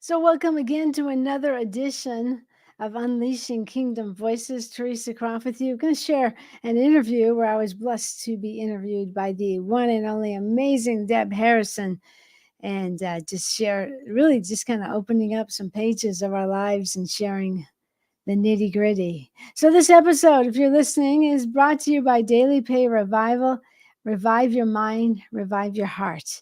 So, welcome again to another edition of Unleashing Kingdom Voices. Theresa Croft with you. I'm going to share an interview where I was blessed to be interviewed by the one and only amazing Deb Harrison, and just share really just kind of opening up some pages of our lives and sharing the nitty gritty. So, this episode, if you're listening, is brought to you by Daily Pay Revival. Revive your mind, revive your heart.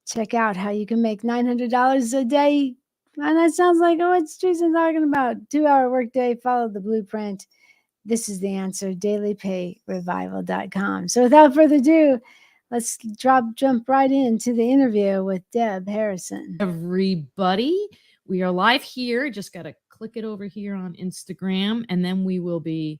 Check out how you can make $900 a day. And that sounds like, oh, what's Jason talking about? 2-hour workday, follow the blueprint. This is the answer, dailypayrevival.com. So without further ado, let's jump right into the interview with Deb Harrison. Everybody, we are live here. Just got to click it over here on Instagram, and then we will be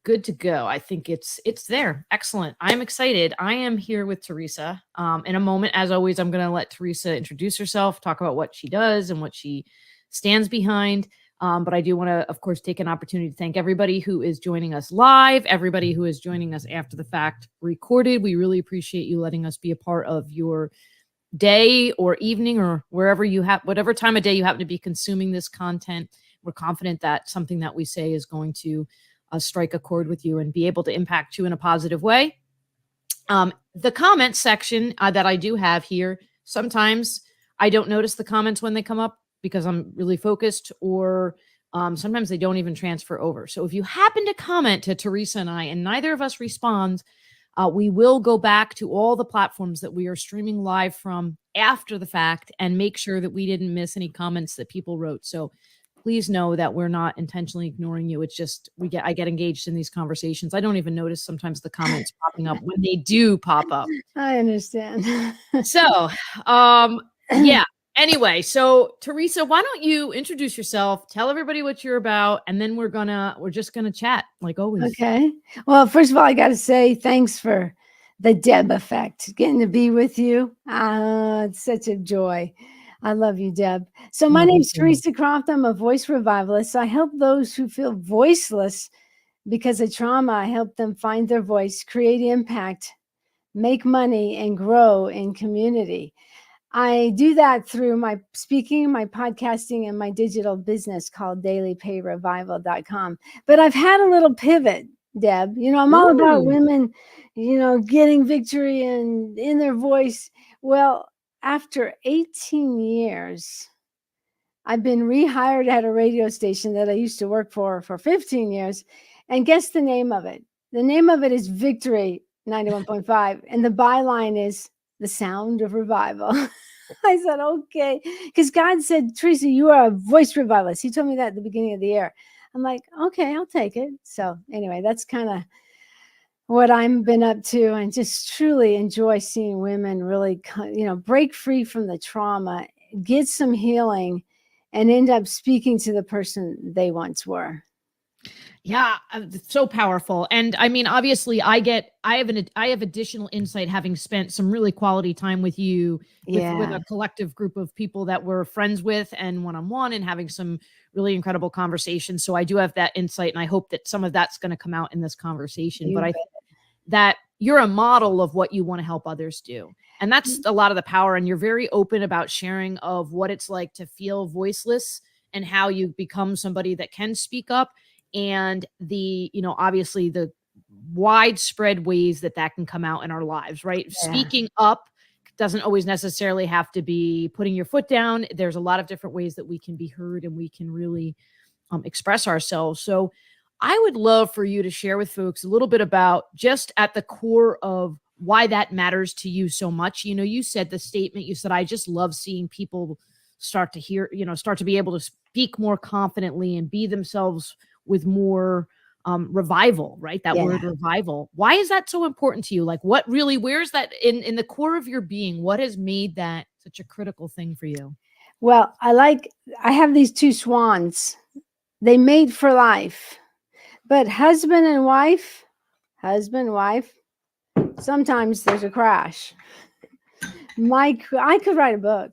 good to go. I think it's there. Excellent. I'm excited. I am here with Theresa. In a moment, as always, I'm going to let Theresa introduce herself, talk about what she does and what she stands behind. But I do want to, of course, take an opportunity to thank everybody who is joining us live, everybody who is joining us after the fact recorded. We really appreciate you letting us be a part of your day or evening or wherever you have, whatever time of day you happen to be consuming this content. We're confident that something that we say is going to strike a chord with you and be able to impact you in a positive way. The comment section that I do have here, sometimes I don't notice the comments when they come up because I'm really focused, or sometimes they don't even transfer over. So if you happen to comment to Theresa and I and neither of us responds, we will go back to all the platforms that we are streaming live from after the fact and make sure that we didn't miss any comments that people wrote. So please know that we're not intentionally ignoring you. It's just I get engaged in these conversations. I don't even notice sometimes the comments popping up when they do pop up. I understand. So, yeah. Anyway, so Theresa, why don't you introduce yourself, tell everybody what you're about, and then we're just gonna chat like always. Okay. Well, first of all, I got to say thanks for the Deb effect, getting to be with you. It's such a joy. I love you, Deb. So my name's Theresa Croft. I'm a voice revivalist. I help those who feel voiceless because of trauma. I help them find their voice, create impact, make money, and grow in community. I do that through my speaking, my podcasting, and my digital business called dailypayrevival.com. But I've had a little pivot, Deb. I'm all about women, getting victory and in their voice. Well, after 18 years, I've been rehired at a radio station that I used to work for 15 years. And guess the name of it? The name of it is Victory 91.5. And the byline is The Sound of Revival. I said, okay. Because God said, Theresa, you are a voice revivalist. He told me that at the beginning of the year. I'm like, okay, I'll take it. So anyway, that's kind of what I've been up to, and just truly enjoy seeing women really, break free from the trauma, get some healing, and end up speaking to the person they once were. Yeah, so powerful. And I mean, obviously I have additional insight having spent some really quality time with you with a collective group of people that we're friends with and one-on-one and having some really incredible conversations. So I do have that insight, and I hope that some of that's going to come out in this conversation. But I think that you're a model of what you want to help others do. And that's a lot of the power. And you're very open about sharing of what it's like to feel voiceless and how you become somebody that can speak up, and obviously the widespread ways that can come out in our lives, right? Yeah. Speaking up doesn't always necessarily have to be putting your foot down. There's a lot of different ways that we can be heard and we can really express ourselves. So I would love for you to share with folks a little bit about just at the core of why that matters to you so much. You said the statement, you said, I just love seeing people start to be able to speak more confidently and be themselves with more revival, right? That word revival. Why is that so important to you? Like where's that in the core of your being? What has made that such a critical thing for you? Well, I have these two swans. They mate for life, but husband and wife, sometimes there's a crash. I could write a book.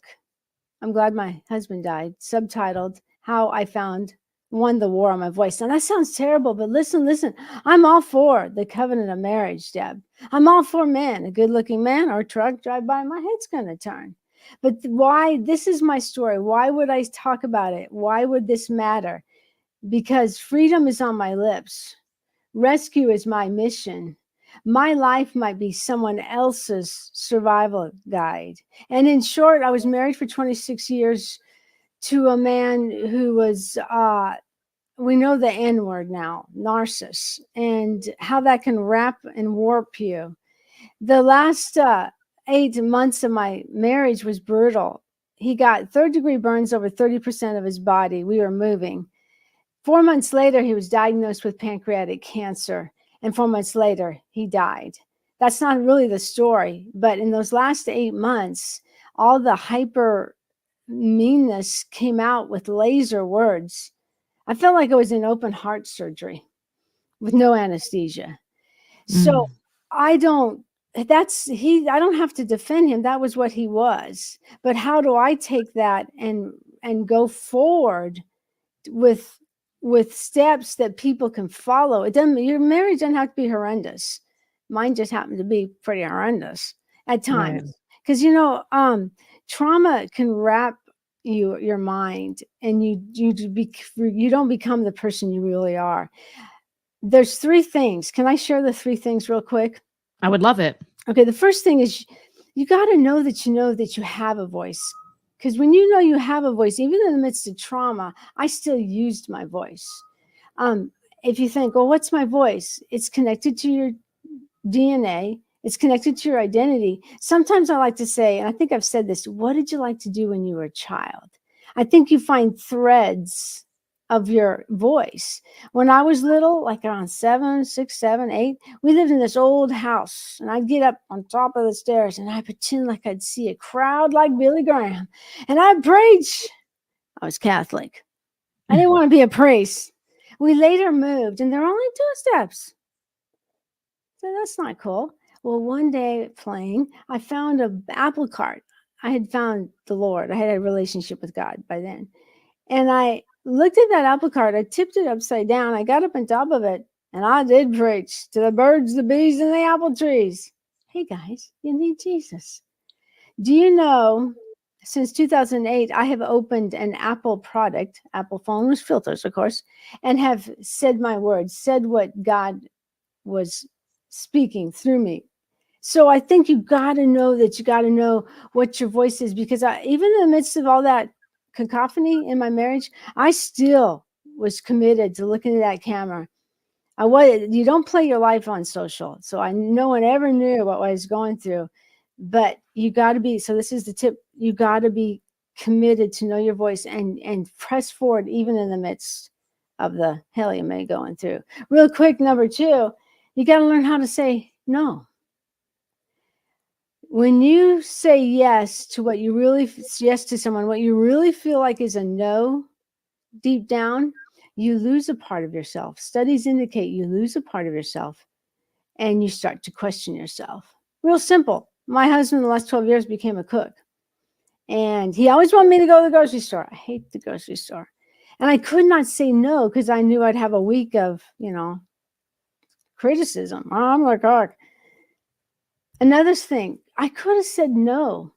I'm glad my husband died, subtitled How I Won the War on My Voice. Now that sounds terrible, but listen. I'm all for the covenant of marriage, Deb. I'm all for men. A good-looking man or a truck drive by, my head's going to turn. But why? This is my story. Why would I talk about it? Why would this matter? Because freedom is on my lips. Rescue is my mission. My life might be someone else's survival guide. And in short, I was married for 26 years to a man who was, we know the N word now, narcissist, and how that can wrap and warp you. The last 8 months of my marriage was brutal. He got third-degree burns over 30% of his body. We were moving. 4 months later, he was diagnosed with pancreatic cancer. And 4 months later, he died. That's not really the story. But in those last 8 months, all the hyper meanness came out with laser words. I felt like it was an open heart surgery with no anesthesia. So I don't, I don't have to defend him. That was what he was. But how do I take that and go forward with steps that people can follow? It doesn't, your marriage doesn't have to be horrendous. Mine just happened to be pretty horrendous at times. Because trauma can wrap your mind, and you don't become the person you really are. There's 3 things. Can I share the 3 things real quick? I would love it. Okay, the first thing is you got to know that you have a voice. Because when you know you have a voice, even in the midst of trauma, I still used my voice. If you think, well, what's my voice? It's connected to your DNA. It's connected to your identity. Sometimes I like to say, and I think I've said this, what did you like to do when you were a child? I think you find threads of your voice. When I was little, like around 7, 6, 7, 8, we lived in this old house, and I'd get up on top of the stairs and I'd pretend like I'd see a crowd like Billy Graham, and I'd preach. I was Catholic. I didn't want to be a priest. We later moved, and there were only 2 steps. So that's not cool. Well, one day playing, I found an apple cart. I had found the Lord. I had a relationship with God by then. And I looked at that apple cart. I tipped it upside down. I got up on top of it, and I did preach to the birds, the bees, and the apple trees. Hey, guys, you need Jesus. Do you know, since 2008, I have opened an Apple product, Apple phone with filters, of course, and have said my words, said what God was speaking through me. So I think you got to know that you got to know what your voice is, because even in the midst of all that cacophony in my marriage, I still was committed to looking at that camera. You don't play your life on social. So no one ever knew what I was going through, but you got to be, so this is the tip. You got to be committed to know your voice and press forward, even in the midst of the hell you may going through. Real quick, number 2, you got to learn how to say no. When you say yes to yes to someone, what you really feel like is a no deep down, you lose a part of yourself. Studies indicate you lose a part of yourself, and you start to question yourself. Real simple. My husband in the last 12 years became a cook, and he always wanted me to go to the grocery store. I hate the grocery store. And I could not say no, because I knew I'd have a week of, criticism. Oh, I'm a cook. Another thing, I could have said no.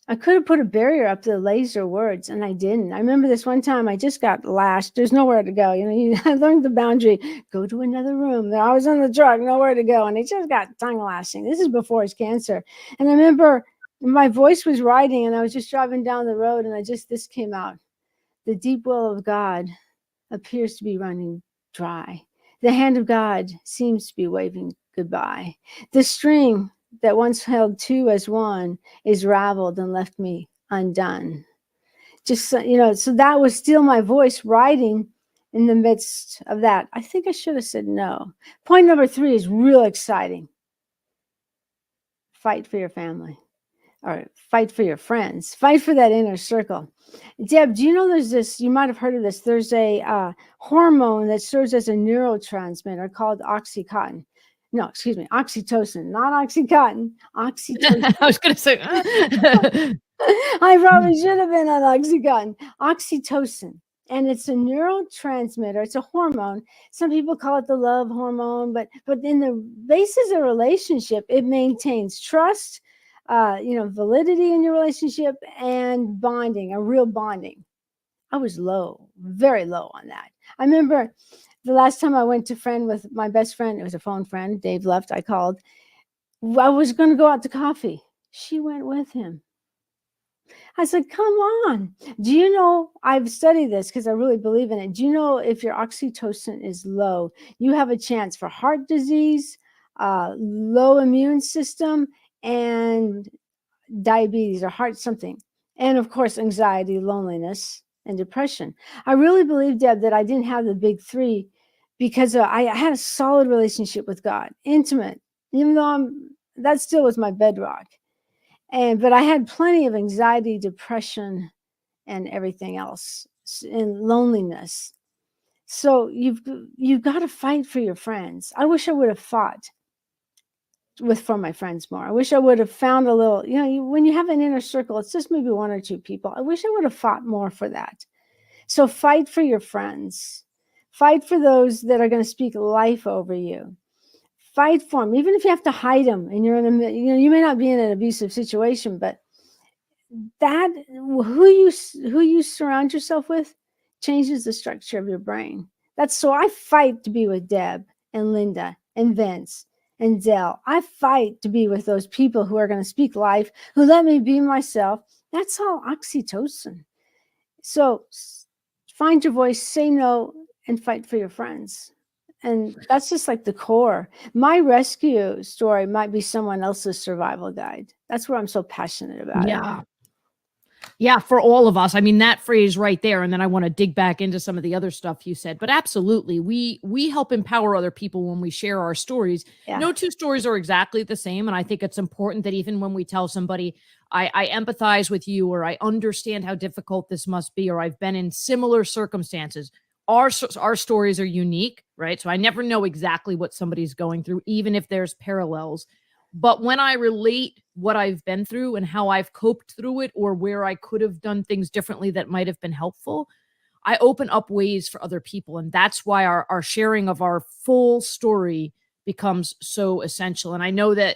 I could have put a barrier up to the laser words, and I didn't. I remember this one time I just got lashed. There's nowhere to go. I learned the boundary. Go to another room. I was in the truck, nowhere to go. And he just got tongue lashing. This is before his cancer. And I remember my voice was riding, and I was just driving down the road, and this came out. The deep well of God appears to be running dry. The hand of God seems to be waving goodbye. The string that once held 2 as one is raveled and left me undone. So that was still my voice riding in the midst of that. I think I should have said no. Point number 3 is real exciting. Fight for your family, or fight for your friends. Fight for that inner circle. Deb, do you know there's this, you might have heard of this, there's a hormone that serves as a neurotransmitter called oxytocin. No, excuse me, oxytocin, not oxycontin, oxytocin. I was going to say, I probably should have been on oxycontin. Oxytocin. And it's a neurotransmitter. It's a hormone. Some people call it the love hormone, but in the basis of relationship, it maintains trust, validity in your relationship and bonding, a real bonding. I was low, very low on that. I remember the last time I went to friend with my best friend, it was a phone friend, Dave left, I called. I was going to go out to coffee. She went with him. I said, come on. Do you know, I've studied this because I really believe in it. Do you know if your oxytocin is low, you have a chance for heart disease, low immune system, and diabetes or heart something. And of course, anxiety, loneliness, and depression. I really believe, Deb, that I didn't have the big three because I had a solid relationship with God, intimate, even though that still was my bedrock. But I had plenty of anxiety, depression, and everything else, and loneliness. So you've got to fight for your friends. I wish I would have fought for my friends more. I wish I would have found a little, when you have an inner circle, it's just maybe one or two people. I wish I would have fought more for that. So fight for your friends. Fight for those that are going to speak life over you. Fight for them, even if you have to hide them and you're you may not be in an abusive situation, but that who you surround yourself with changes the structure of your brain. So I fight to be with Deb and Linda and Vince and Dell. I fight to be with those people who are going to speak life, who let me be myself. That's all oxytocin. So find your voice, say no, and fight for your friends. And that's just like the core. My rescue story might be someone else's survival guide. That's where I'm so passionate about it. Yeah, for all of us. I mean, that phrase right there. And then I want to dig back into some of the other stuff you said. But absolutely, we help empower other people when we share our stories. Yeah. No two stories are exactly the same. And I think it's important that even when we tell somebody, I empathize with you, or I understand how difficult this must be, or I've been in similar circumstances, our stories are unique, right? So I never know exactly what somebody's going through, even if there's parallels. But when I relate what I've been through and how I've coped through it, or where I could have done things differently that might have been helpful, I open up ways for other people. And that's why our sharing of our full story becomes so essential. And I know that,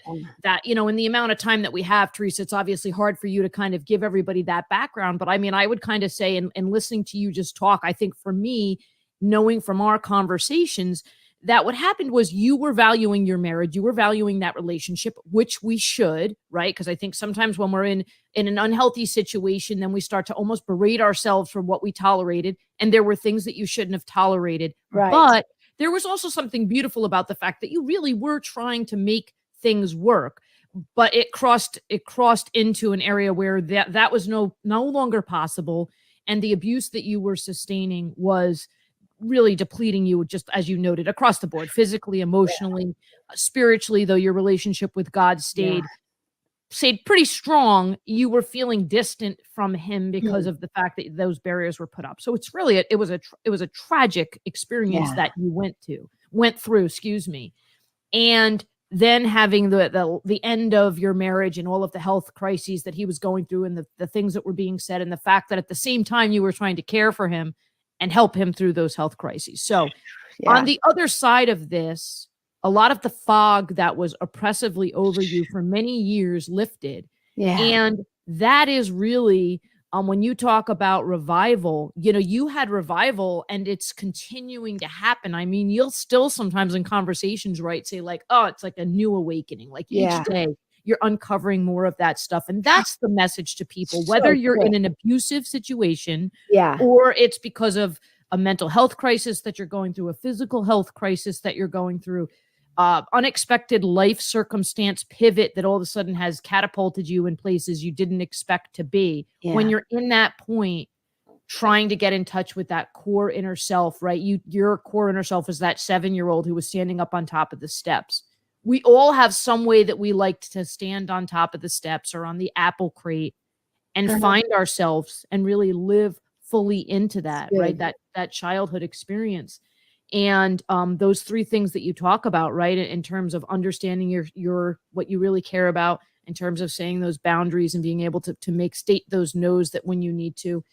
in the amount of time that we have, Theresa, it's obviously hard for you to kind of give everybody that background. But I mean, I would kind of say, and listening to you just talk, I think for me, knowing from our conversations, that what happened was you were valuing your marriage, you were valuing that relationship, which we should, right? Because I think sometimes when we're in an unhealthy situation, then we start to almost berate ourselves for what we tolerated. And there were things that you shouldn't have tolerated. Right. But there was also something beautiful about the fact that you really were trying to make things work. But it crossed into an area where that was no longer possible. And the abuse that you were sustaining was really depleting you, just as you noted, across the board, physically, emotionally, spiritually, though your relationship with God stayed pretty strong. You were feeling distant from him because of the fact that those barriers were put up. So it's really, it was a tragic experience that you went through, excuse me. And then having the end of your marriage and all of the health crises that he was going through, and the things that were being said, and the fact that at the same time you were trying to care for him and help him through those health crises. So on the other side of this, a lot of the fog that was oppressively over you for many years lifted. Yeah. And that is really, when you talk about revival, you had revival and it's continuing to happen. I mean, you'll still sometimes in conversations, right, say like, oh, it's like a new awakening. Like each day you're uncovering more of that stuff. And that's the message to people, whether you're in an abusive situation, or it's because of a mental health crisis that you're going through, a physical health crisis that you're going through, unexpected life circumstance pivot that all of a sudden has catapulted you in places you didn't expect to be. When you're in that point, trying to get in touch with that core inner self, right? Your core inner self is that 7-year-old who was standing up on top of the steps. We all have some way that we like to stand on top of the steps or on the apple crate and find ourselves and really live fully into that, right? That childhood experience. And those 3 things that you talk about, right? In terms of understanding your what you really care about, in terms of saying those boundaries and being able to state those no's that when you need to,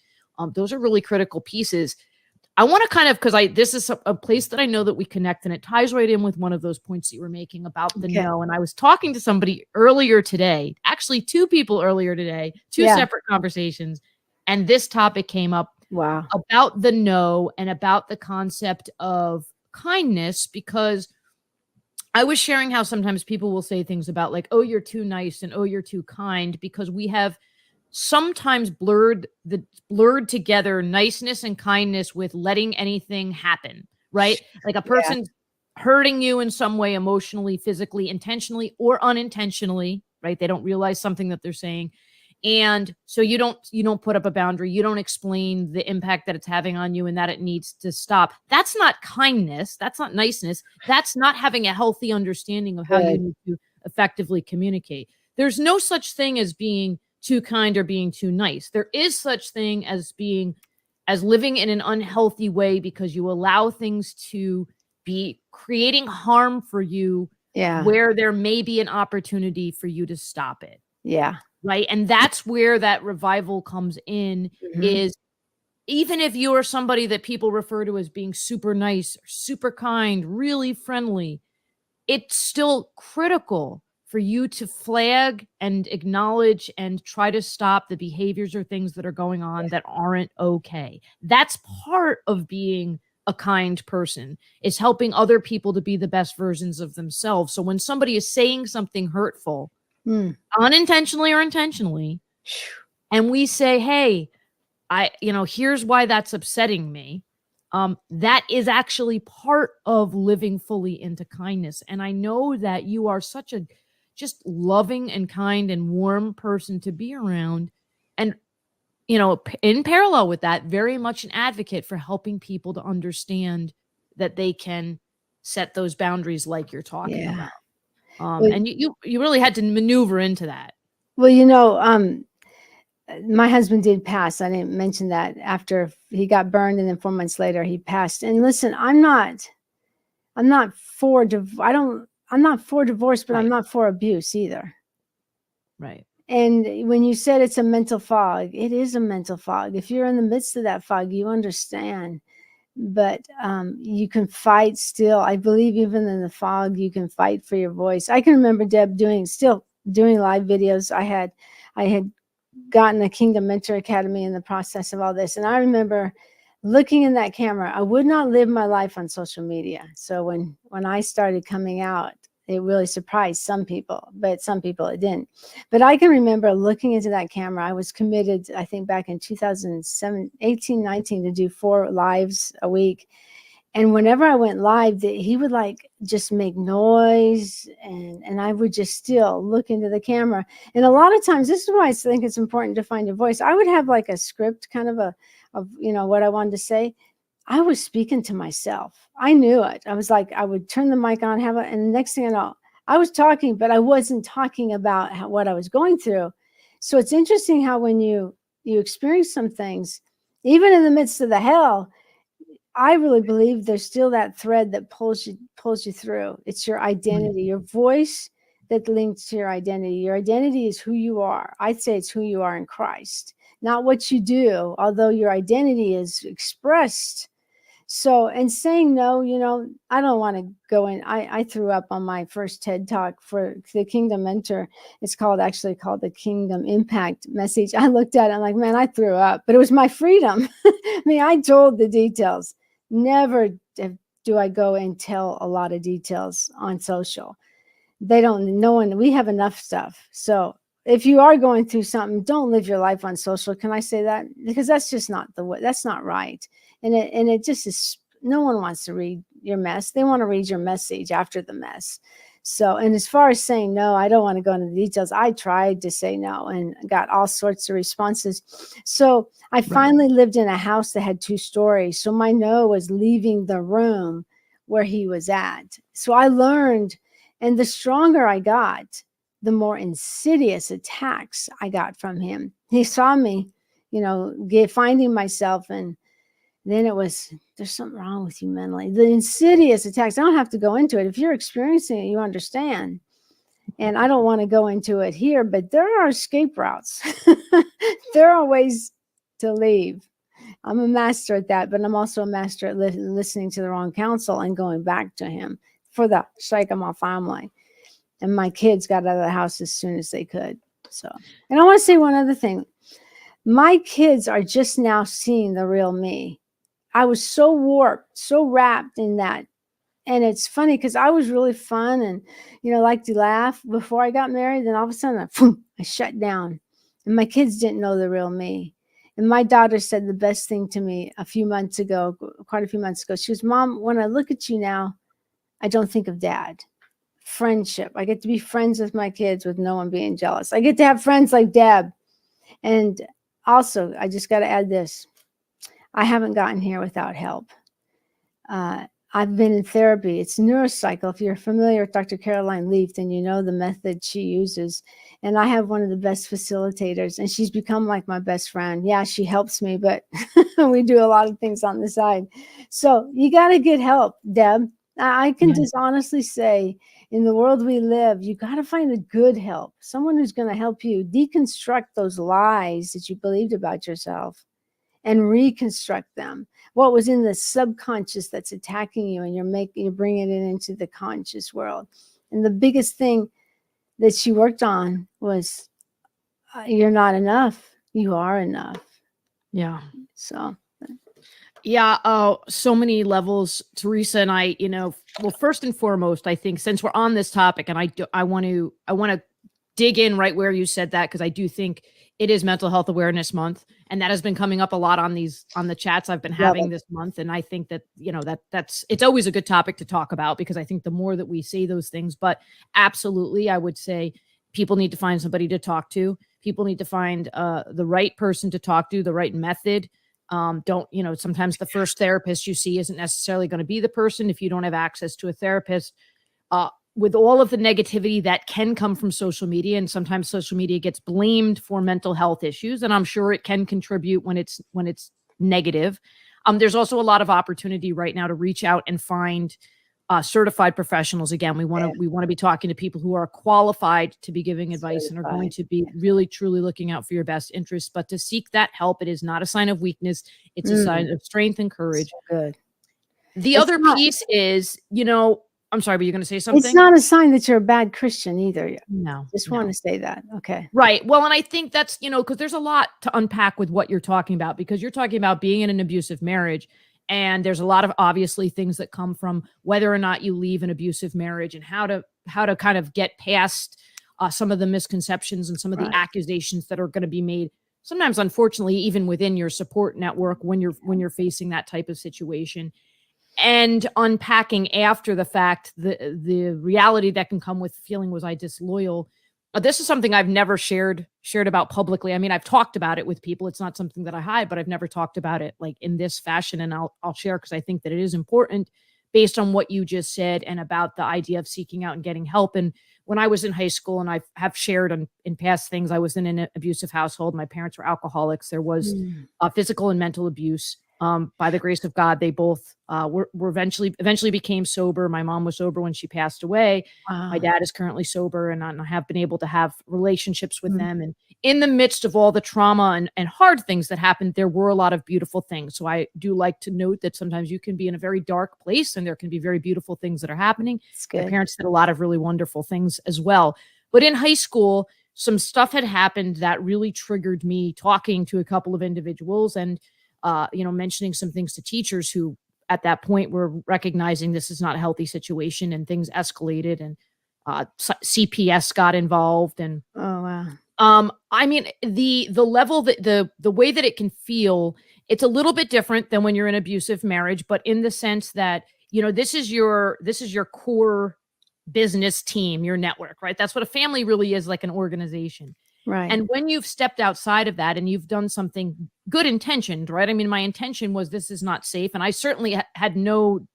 those are really critical pieces. I want to kind of, because this is a place that I know that we connect, and it ties right in with one of those points that you were making about the no. And I was talking to somebody earlier today, actually 2 people earlier today, 2 separate conversations, and this topic came up. Wow. About the no and about the concept of kindness, because I was sharing how sometimes people will say things about like, oh, you're too nice and oh, you're too kind, because we have sometimes blurred together niceness and kindness with letting anything happen, right? Like a person's hurting you in some way, emotionally, physically, intentionally or unintentionally, right? They don't realize something that they're saying. And so you don't put up a boundary. You don't explain the impact that it's having on you and that it needs to stop. That's not kindness. That's not niceness. That's not having a healthy understanding of how you need to effectively communicate. There's no such thing as being too kind or being too nice. There is such thing as living in an unhealthy way because you allow things to be creating harm for you where there may be an opportunity for you to stop it. Yeah. Right. And that's where that revival comes in, is even if you are somebody that people refer to as being super nice, super kind, really friendly, it's still critical for you to flag and acknowledge and try to stop the behaviors or things that are going on that aren't okay. That's part of being a kind person, is helping other people to be the best versions of themselves. So when somebody is saying something hurtful, unintentionally or intentionally, and we say, hey, here's why that's upsetting me. That is actually part of living fully into kindness. And I know that you are such a just loving and kind and warm person to be around. And, in parallel with that, very much an advocate for helping people to understand that they can set those boundaries like you're talking about. And you really had to maneuver into that. Well, my husband did pass. I didn't mention that. After he got burned, and then 4 months later he passed. And listen, I'm not for divorce, but I'm not for abuse either. Right. And when you said it's a mental fog, it is a mental fog. If you're in the midst of that fog, you understand. But you can fight still. I believe even in the fog, you can fight for your voice. I can remember Deb doing live videos. I had gotten a Kingdom Mentor Academy in the process of all this. And I remember looking in that camera. I would not live my life on social media. So when I started coming out, it really surprised some people, but some people it didn't. But I can remember looking into that camera. I was committed, I think back in 2018, 19 to do 4 lives a week. And whenever I went live, he would like just make noise, and I would just still look into the camera. And a lot of times, this is why I think it's important to find your voice. I would have like a script, kind of what I wanted to say. I was speaking to myself. I knew it. I was like, I would turn the mic on, and the next thing I know, I was talking, but I wasn't talking about what I was going through. So it's interesting how when you experience some things, even in the midst of the hell, I really believe there's still that thread that pulls you through. It's your identity, your voice that links to your identity. Your identity is who you are. I'd say it's who you are in Christ, not what you do, although your identity is expressed. So, and saying no, I don't want to go in. I threw up on my first TED Talk for the Kingdom Mentor. It's actually called the Kingdom Impact Message. I looked at it, I'm like, man, I threw up, but it was my freedom. I mean, I told the details. Never do I go and tell a lot of details on social. We have enough stuff. So if you are going through something, don't live your life on social. Can I say that? Because that's just not the way. That's not right. And it just is. No one wants to read your mess. They want to read your message after the mess. So, and as far as saying no, I don't want to go into the details. I tried to say no and got all sorts of responses. So I finally lived in a house that had 2 stories. So my no was leaving the room where he was at. So I learned, and the stronger I got, the more insidious attacks I got from him. He saw me, finding myself, and then it was, there's something wrong with you mentally. The insidious attacks, I don't have to go into it. If you're experiencing it, you understand. And I don't want to go into it here, but there are escape routes. There are ways to leave. I'm a master at that, but I'm also a master at listening to the wrong counsel and going back to him for the sake of my family. And my kids got out of the house as soon as they could. So, and I want to say one other thing. My kids are just now seeing the real me. I was so warped, so wrapped in that. And it's funny because I was really fun and, liked to laugh before I got married. Then all of a sudden, I shut down. And my kids didn't know the real me. And my daughter said the best thing to me quite a few months ago. She goes, Mom, when I look at you now, I don't think of Dad. Friendship. I get to be friends with my kids with no one being jealous. I get to have friends like Deb. And also, I just got to add this. I haven't gotten here without help. I've been in therapy. It's neurocycle. If you're familiar with Dr. Caroline Leaf, then you know the method she uses. And I have one of the best facilitators, and she's become like my best friend. Yeah, she helps me, but we do a lot of things on the side. So you got to get help, Deb. I can just honestly say, in the world we live, you got to find a good help, someone who's going to help you deconstruct those lies that you believed about yourself and reconstruct them. What was in the subconscious that's attacking you, and you're bringing it into the conscious world. And the biggest thing that she worked on was, you're not enough. You are enough. Yeah. So. Yeah. Oh, so many levels, Theresa and I, well, first and foremost, I think since we're on this topic, and I want to dig in right where you said that, because I do think it is Mental Health Awareness Month, and that has been coming up a lot on the chats I've been having this month. And I think that, it's always a good topic to talk about, because I think the more that we say those things, but absolutely, I would say people need to find somebody to talk to. People need to find the right person to talk to, the right method. Sometimes the first therapist you see isn't necessarily going to be the person if you don't have access to a therapist. With all of the negativity that can come from social media, and sometimes social media gets blamed for mental health issues, and I'm sure it can contribute when it's negative. There's also a lot of opportunity right now to reach out and find certified professionals. Again, we want to be talking to people who are qualified to be giving advice and are going to be really truly looking out for your best interests. But to seek that help, it is not a sign of weakness. It's a sign of strength and courage. So good. The other piece is, I'm sorry, but you're going to say something? It's not a sign that you're a bad Christian either. No. Just want to say that. Okay. Right. Well, and I think that's, because there's a lot to unpack with what you're talking about, because you're talking about being in an abusive marriage. And there's a lot of obviously things that come from whether or not you leave an abusive marriage, and how to kind of get past some of the misconceptions and some of the accusations that are going to be made. Sometimes, unfortunately, even within your support network, when you're facing that type of situation, and unpacking after the fact the reality that can come with feeling, was I disloyal? This is something I've never shared about publicly. I mean, I've talked about it with people. It's not something that I hide, but I've never talked about it like in this fashion. And I'll share, because I think that it is important based on what you just said and about the idea of seeking out and getting help. And when I was in high school, and I have shared in past things, I was in an abusive household. My parents were alcoholics. There was physical and mental abuse. By the grace of God, they both were eventually became sober. My mom was sober when she passed away. Wow. My dad is currently sober, and I have been able to have relationships with them. And in the midst of all the trauma and hard things that happened, there were a lot of beautiful things. So I do like to note that sometimes you can be in a very dark place, and there can be very beautiful things that are happening. My parents did a lot of really wonderful things as well. But in high school, some stuff had happened that really triggered me talking to a couple of individuals, and mentioning some things to teachers who at that point were recognizing this is not a healthy situation, and things escalated, and CPS got involved. And oh, wow. I mean, the level that the way that it can feel, it's a little bit different than when you're in an abusive marriage, but in the sense that, this is your core business team, your network, right? That's what a family really is, like an organization. Right. And when you've stepped outside of that and you've done something good intentioned, right? I mean, my intention was, this is not safe. And I certainly had no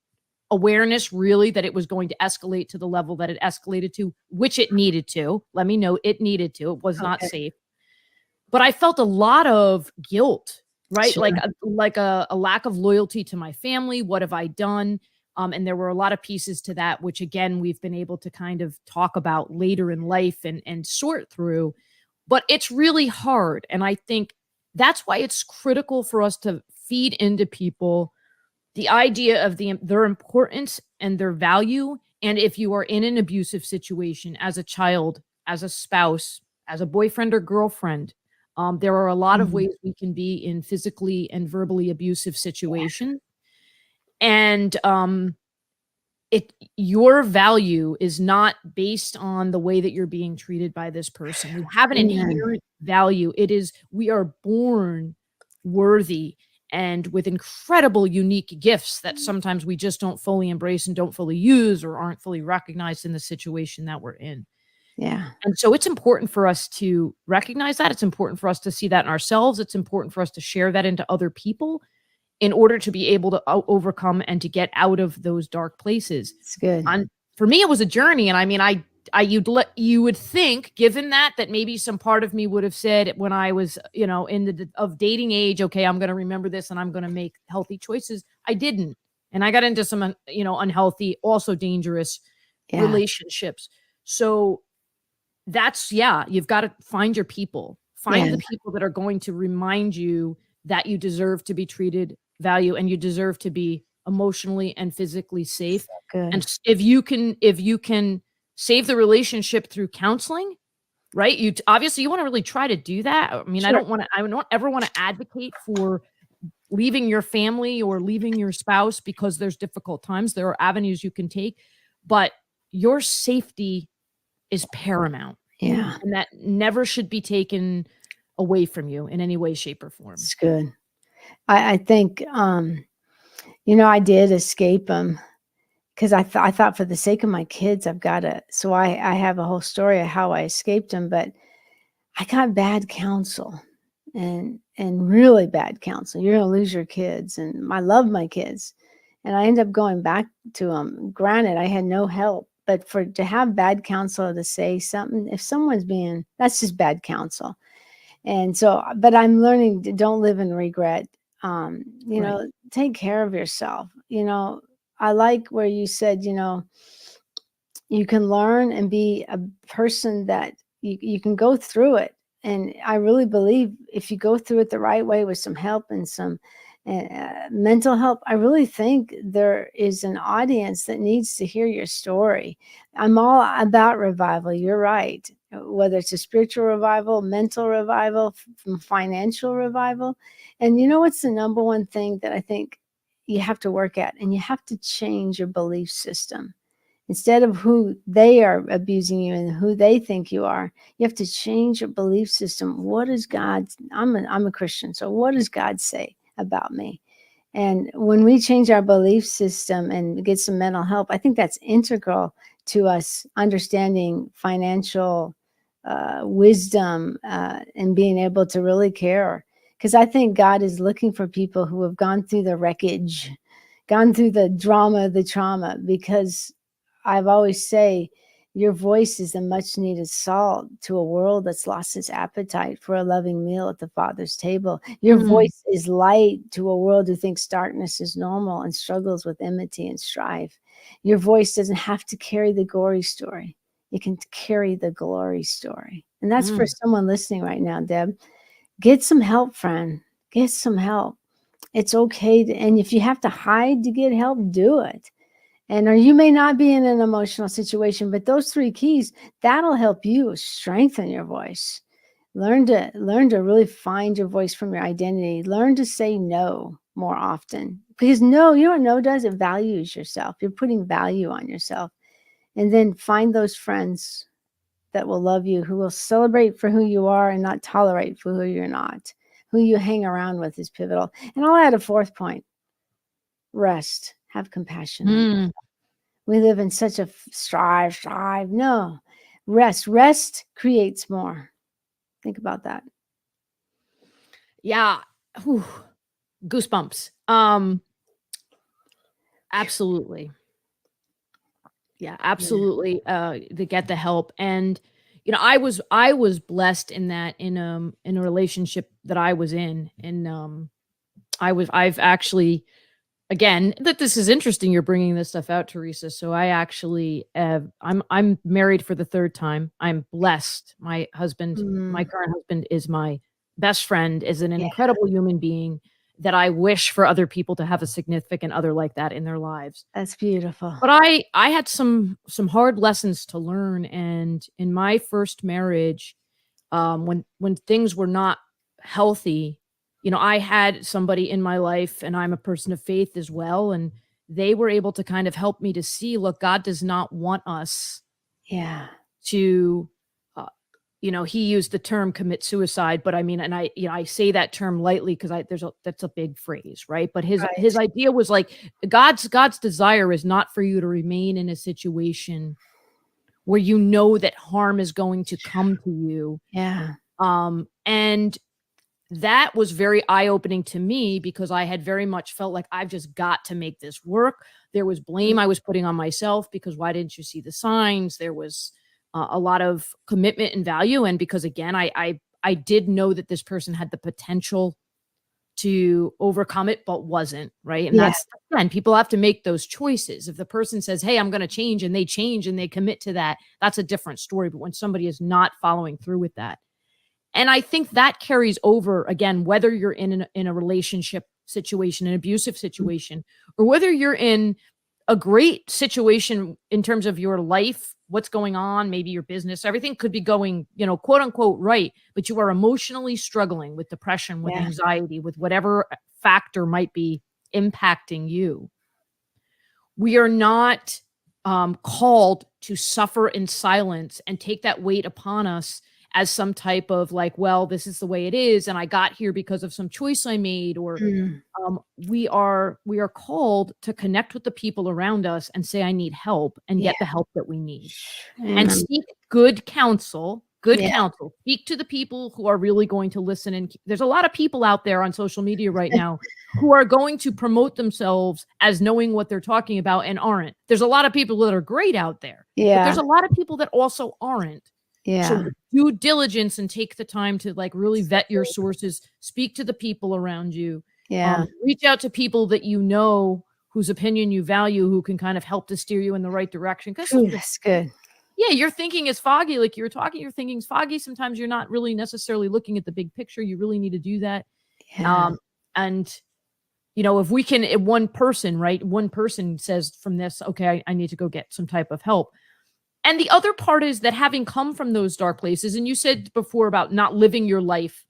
awareness really that it was going to escalate to the level that it escalated to, which it needed to. Let me know, it needed to. It was not safe. But I felt a lot of guilt, right? Sure. Like a lack of loyalty to my family. What have I done? And there were a lot of pieces to that, which again, we've been able to kind of talk about later in life and sort through. But it's really hard. And I think that's why it's critical for us to feed into people the idea of their importance and their value. And if you are in an abusive situation as a child, as a spouse, as a boyfriend or girlfriend, there are a lot of Mhm. ways we can be in physically and verbally abusive situations. And your value is not based on the way that you're being treated by this person. We have an Amen. inherent value. We are born worthy and with incredible unique gifts that sometimes we just don't fully embrace and don't fully use or aren't fully recognized in the situation that we're in. Yeah. And so it's important for us to recognize that. It's important for us to see that in ourselves. It's important for us to share that into other people in order to be able to overcome and to get out of those dark places. It's good. On For me, it was a journey, and I mean, you would think, given that maybe some part of me would have said when I was, in the of dating age, okay, I'm going to remember this and I'm going to make healthy choices. I didn't, and I got into some, unhealthy, also dangerous Yeah. relationships. So you've got to find your people, find Yeah. the people that are going to remind you that you deserve to be treated value and you deserve to be emotionally and physically safe. And Good. if you can save the relationship through counseling, right? Obviously you want to really try to do that. I mean, Sure. I don't ever want to advocate for leaving your family or leaving your spouse because there's difficult times. There are avenues you can take, but your safety is paramount, Yeah. and that never should be taken away from you in any way, shape, or form. It's good. I think, I did escape them because I thought for the sake of my kids, I've got to. So I have a whole story of how I escaped them, but I got bad counsel and really bad counsel. You're gonna lose your kids, and I love my kids, and I ended up going back to them. Granted, I had no help, but to have bad counsel to say something, if someone's being, that's just bad counsel. And so, but I'm learning to don't live in regret. Right. Take care of yourself. I like where you said, you can learn and be a person that you can go through it. And I really believe if you go through it the right way with some help and some mental help, I really think there is an audience that needs to hear your story. I'm all about revival. You're right. Whether it's a spiritual revival, mental revival, financial revival. And you know what's the number one thing that I think you have to work at? And you have to change your belief system. Instead of who they are abusing you and who they think you are, you have to change your belief system. What is God? I'm a Christian, so what does God say about me? And when we change our belief system and get some mental help, I think that's integral to us understanding financial wisdom and being able to really care. Because I think God is looking for people who have gone through the wreckage, gone through the drama, the trauma, because I've always say your voice is a much needed salt to a world that's lost its appetite for a loving meal at the Father's table. Your Mm, voice is light to a world who thinks darkness is normal and struggles with enmity and strife. Your voice doesn't have to carry the gory story. It can carry the glory story. And that's for mm. someone listening right now, Deb. Get some help, friend. Get some help. It's okay and if you have to hide to get help, do it. Or you may not be in an emotional situation, but those 3 keys, that'll help you strengthen your voice. Learn to really find your voice from your identity. Learn to say no more often. Because no, you know what no does? It values yourself. You're putting value on yourself. And then find those friends that will love you, who will celebrate for who you are and not tolerate for who you're not. Who you hang around with is pivotal. And I'll add a 4th point. Rest. Have compassion on Mm. we live in such a strive. No, rest creates more. Think about that. Yeah. Whew. Goosebumps. Absolutely. Yeah, Yeah. absolutely. To get the help. And I was blessed in that in a relationship that I was in. And I've actually, again, that this is interesting you're bringing this stuff out, Teresa. So I actually I'm married for the 3rd time. I'm blessed. My Mm, current husband is my best friend, is an yeah. incredible human being, that I wish for other people to have a significant other like that in their lives. That's beautiful. But I had some hard lessons to learn, and in my first marriage, when things were not healthy, I had somebody in my life, and I'm a person of faith as well, and they were able to kind of help me to see, look, God does not want us Yeah. to, he used the term commit suicide, but I mean, and I say that term lightly because that's a big phrase, right? But his Right. idea was like God's desire is not for you to remain in a situation where you know that harm is going to come to you. Yeah. And that was very eye-opening to me because I had very much felt like I've just got to make this work. There was blame I was putting on myself because why didn't you see the signs? There was a lot of commitment and value, and because again, I did know that this person had the potential to overcome it, but wasn't, right? And Yeah. that's again, people have to make those choices. If the person says, "Hey, I'm going to change," and they change and they commit to that, that's a different story. But when somebody is not following through with that, and I think that carries over again, whether you're in a relationship situation, an abusive situation, or whether you're in a great situation in terms of your life, what's going on, maybe your business, everything could be going, quote unquote, right. But you are emotionally struggling with depression, with Yeah. anxiety, with whatever factor might be impacting you. We are not called to suffer in silence and take that weight upon us as some type of like, well, this is the way it is, and I got here because of some choice I made, or Mm. we are called to connect with the people around us and say, I need help, and Yeah. get the help that we need. And Amen. seek good counsel. Good Yeah. counsel. Speak to the people who are really going to listen. And there's a lot of people out there on social media right now who are going to promote themselves as knowing what they're talking about and aren't. There's a lot of people that are great out there, but there's Yeah. a lot of people that also aren't. So Yeah. do diligence and take the time to like really vet your sources, speak to the people around you, Yeah. reach out to people that you know whose opinion you value, who can kind of help to steer you in the right direction. Because Ooh, that's good. yeah, your thinking is foggy. Like you were talking, your thinking's foggy. Sometimes you're not really necessarily looking at the big picture. You really need to do that. Yeah. And if we can, one person, right? One person says from this, okay, I need to go get some type of help. And the other part is that having come from those dark places, and you said before about not living your life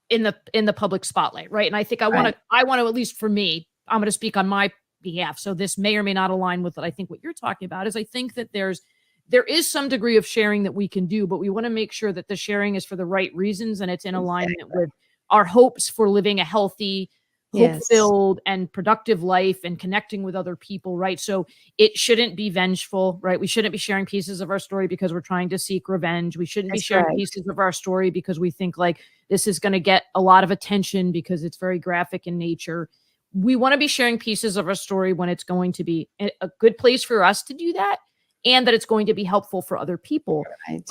in the public spotlight, right? And I think I want Right. to, at least for me, I'm going to speak on my behalf. So this may or may not align with what I think what you're talking about is I think that there is some degree of sharing that we can do, but we want to make sure that the sharing is for the right reasons and it's in alignment with our hopes for living a healthy, Yes. hope-filled and productive life and connecting with other people, right? So it shouldn't be vengeful, right? We shouldn't be sharing pieces of our story because we're trying to seek revenge. We shouldn't be That's sharing right. pieces of our story because we think like this is going to get a lot of attention because it's very graphic in nature. We want to be sharing pieces of our story when it's going to be a good place for us to do that, and that it's going to be helpful for other people. Right.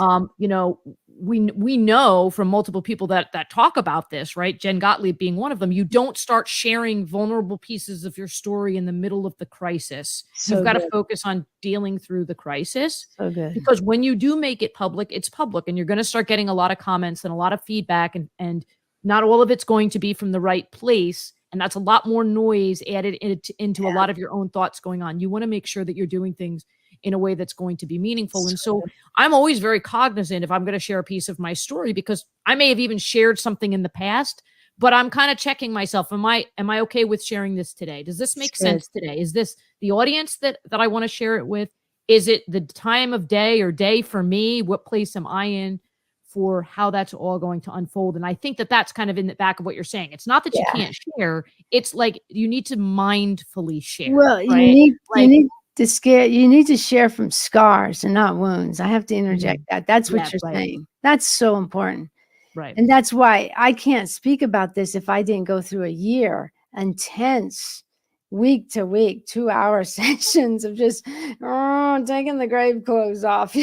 We know from multiple people that talk about this, right? Jen Gottlieb being one of them. You don't start sharing vulnerable pieces of your story in the middle of the crisis. You've So got to good. focus on dealing through the crisis, So good. because when you do make it public, it's public, and you're going to start getting a lot of comments and a lot of feedback, and not all of it's going to be from the right place. And that's a lot more noise added into a Yeah. lot of your own thoughts going on. You want to make sure that you're doing things in a way that's going to be meaningful. And so So I'm always very cognizant if I'm going to share a piece of my story, because I may have even shared something in the past, but I'm kind of checking myself. Am I okay with sharing this today? Does this it's make good. sense today? Is this the audience that I want to share it with? Is it the time of day or day for me? What place am I in for how that's all going to unfold? And I think that that's kind of in the back of what you're saying. It's not that you Yeah. can't share. It's like you need to mindfully share, Well, right? you Like, need you need to share from scars and not wounds. I have to interject mhm, that. That's yeah, what you're right, saying. That's so important. right. And that's why I can't speak about this if I didn't go through a year intense week to week 2-hour sessions of just taking the grave clothes off,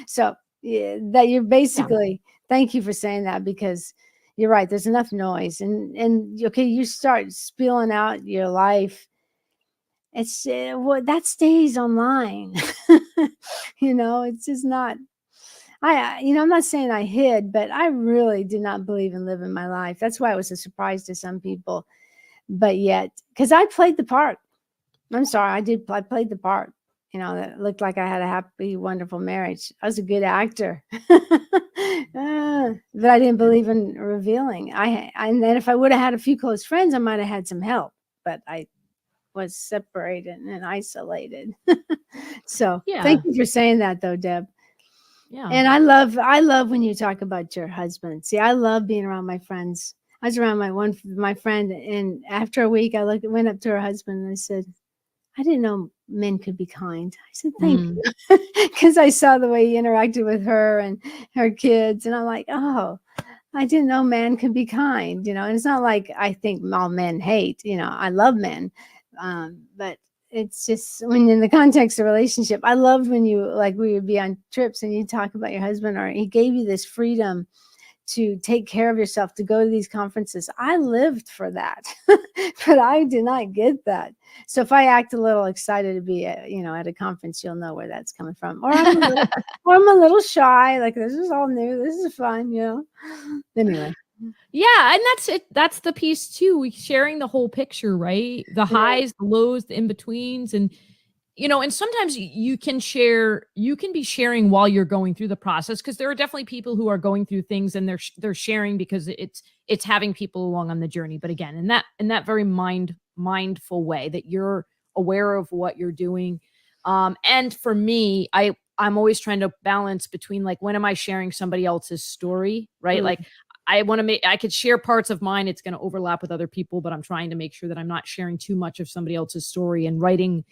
So yeah, that you're Yeah. basically, thank you for saying that, because you're right. There's enough noise, and okay, you start spilling out your life. It's that stays online. It's just not. I'm not saying I hid, but I really did not believe in living my life. That's why it was a surprise to some people. but yet, because I played the part. I'm sorry, I played the part. That looked like I had a happy, wonderful marriage. I was a good actor, but I didn't believe in revealing. And then if I would have had a few close friends, I might have had some help. But I was separated and isolated. So thank you for saying that, though, Deb. Yeah. And I love when you talk about your husband. See, I love being around my friends. I was around my friend, and after a week, went up to her husband and I said, I didn't know men could be kind. I said, thank you. Because I saw the way he interacted with her and her kids. And I'm like, oh, I didn't know men could be kind, And it's not like I think all men hate, I love men. But it's just when in the context of relationship, I loved when we would be on trips and you talk about your husband, or he gave you this freedom to take care of yourself, to go to these conferences. I lived for that, but I did not get that. So if I act a little excited to be at a conference, you'll know where that's coming from. Or I'm a little shy. Like, this is all new. This is fun, Anyway. Yeah, and that's it. That's the piece too. We sharing the whole picture, right? The highs, the lows, the in-betweens. And and sometimes you can be sharing while you're going through the process, because there are definitely people who are going through things and they're sharing because it's having people along on the journey. But again, in that very mindful way that you're aware of what you're doing. And for me, I'm always trying to balance between, like, when am I sharing somebody else's story, right? Like, I could share parts of mine. It's going to overlap with other people, but I'm trying to make sure that I'm not sharing too much of somebody else's story and writing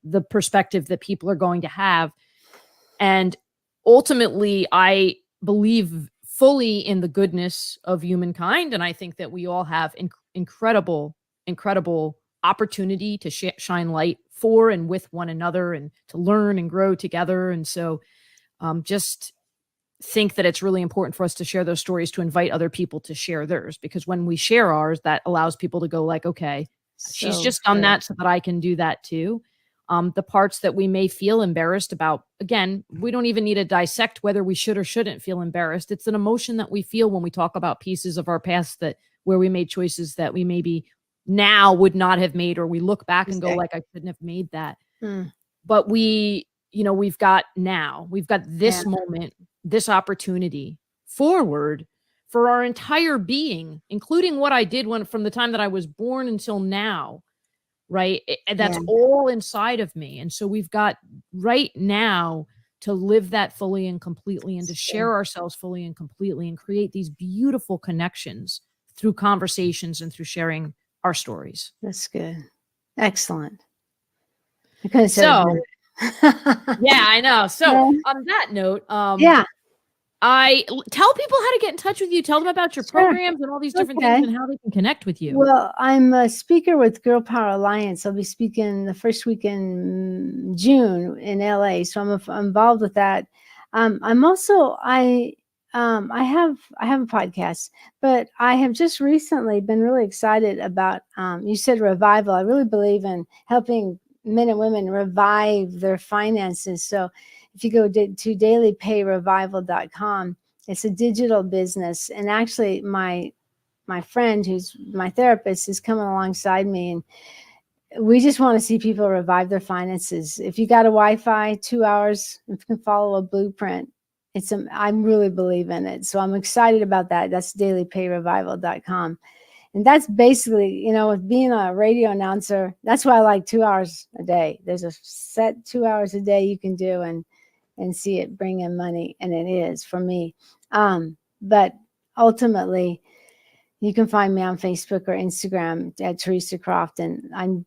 the perspective that people are going to have. And ultimately, I believe fully in the goodness of humankind. And I think that we all have incredible opportunity to shine light for and with one another, and to learn and grow together. And so just think that it's really important for us to share those stories, to invite other people to share theirs, because when we share ours, that allows people to go like, okay, she's just done that, so that I can do that too. The parts that we may feel embarrassed about, again, we don't even need to dissect whether we should or shouldn't feel embarrassed. It's an emotion that we feel when we talk about pieces of our past where we made choices that we maybe now would not have made, or we look back and go like, I couldn't have made that. But we've got this moment, this opportunity forward for our entire being, including what I did from the time that I was born until now, right? That's all inside of me. And so we've got right now to live that fully and completely, and to share ourselves fully and completely, and create these beautiful connections through conversations and through sharing our stories. That's good. Excellent. So yeah, I know. So on that note, I tell people how to get in touch with you. Tell them about your programs and all these different things, and how they can connect with you. Well, I'm a speaker with Girl Power Alliance. I'll be speaking the first week in June in LA. So I'm involved with that. I'm also, I have a podcast, but I have just recently been really excited about, you said revival. I really believe in helping men and women revive their finances. So if you go to dailypayrevival.com, it's a digital business. And actually my friend, who's my therapist, is coming alongside me, and we just want to see people revive their finances. If you got a Wi-Fi, 2 hours, if you can follow a blueprint, I really believe in it. So I'm excited about that. That's dailypayrevival.com. And that's basically, with being a radio announcer, that's why I like 2 hours a day. There's a set 2 hours a day you can do and see it bring in money. And it is for me. But ultimately, you can find me on Facebook or Instagram at Theresa Croft, and I'm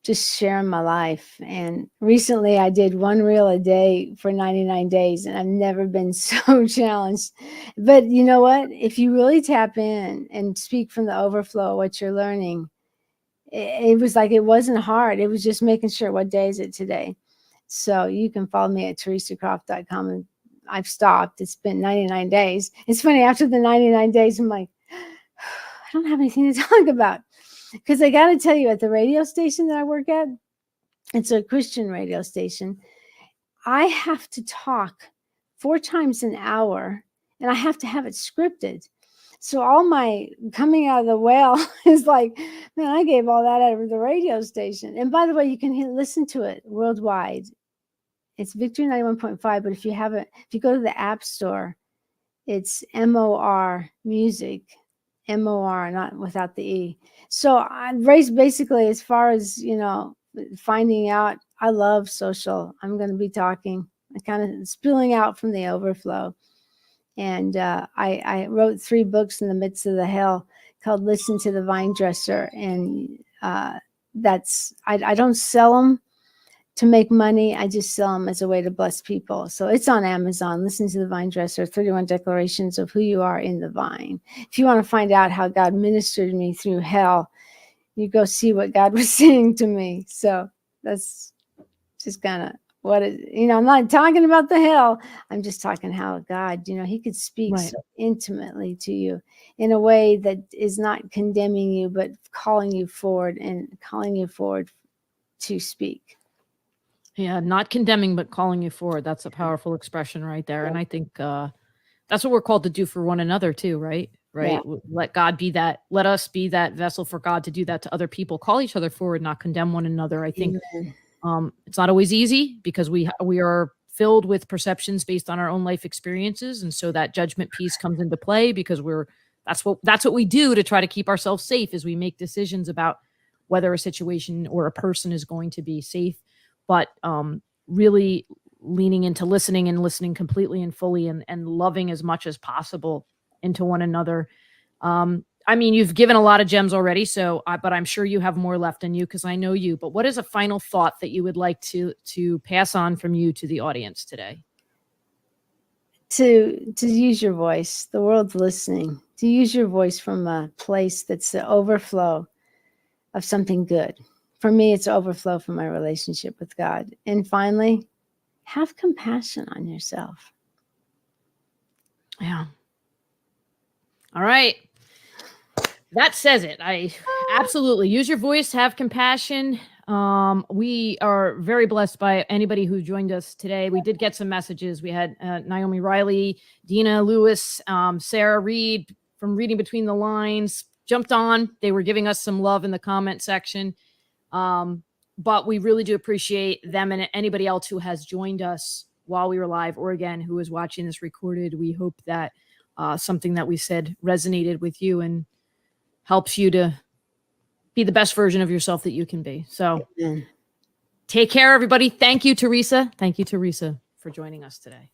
just sharing my life. And recently I did one reel a day for 99 days, and I've never been so challenged. But you know what? If you really tap in and speak from the overflow of what you're learning, it was like, it wasn't hard. It was just making sure, what day is it today? So you can follow me at theresacroft.com. And I've stopped. It's been 99 days. It's funny, after the 99 days, I'm like, I don't have anything to talk about. Because I got to tell you, at the radio station that I work at, it's a Christian radio station, I have to talk 4 times an hour, and I have to have it scripted. So all my coming out of the well is like Man, I gave all that out of the radio station. And by the way, you can listen to it worldwide. It's Victory 91.5, but if you go to the App Store, it's MOR Music, MOR, not without the E. So I raised basically, as far as, finding out, I love social. I'm going to be talking, kind of spilling out from the overflow. And I wrote 3 books in the midst of the hell called Listen to the Vine Dresser. And I don't sell them to make money. I just sell them as a way to bless people. So it's on Amazon. Listen to the Vine Dresser, 31 Declarations of Who You Are in the Vine. If you want to find out how God ministered me through hell, you go see what God was saying to me. So that's just kind of what it, I'm not talking about the hell. I'm just talking how God, he could speak so intimately to you in a way that is not condemning you, but calling you forward to speak. Yeah, not condemning, but calling you forward. That's a powerful expression right there. And I think that's what we're called to do for one another too, right? Right. Yeah. Let us be that vessel for God to do that to other people. Call each other forward, not condemn one another. I think it's not always easy because we are filled with perceptions based on our own life experiences. And so that judgment piece comes into play because that's what we do to try to keep ourselves safe, is we make decisions about whether a situation or a person is going to be safe. But really leaning into listening completely and fully and loving as much as possible into one another. I mean, you've given a lot of gems already, but I'm sure you have more left in you because I know you. But what is a final thought that you would like to pass on from you to the audience today? To use your voice. The world's listening. To use your voice from a place that's the overflow of something good. For me, it's overflow from my relationship with God. And finally, have compassion on yourself. Yeah. All right. That says it. I absolutely use your voice, have compassion. We are very blessed by anybody who joined us today. We did get some messages. We had Naomi Riley, Dina Lewis, Sarah Reed from Reading Between the Lines jumped on. They were giving us some love in the comment section. But we really do appreciate them and anybody else who has joined us while we were live, or again, who is watching this recorded. We hope that something that we said resonated with you and helps you to be the best version of yourself that you can be. So Take care, everybody. Thank you, Theresa. Thank you, Theresa, for joining us today.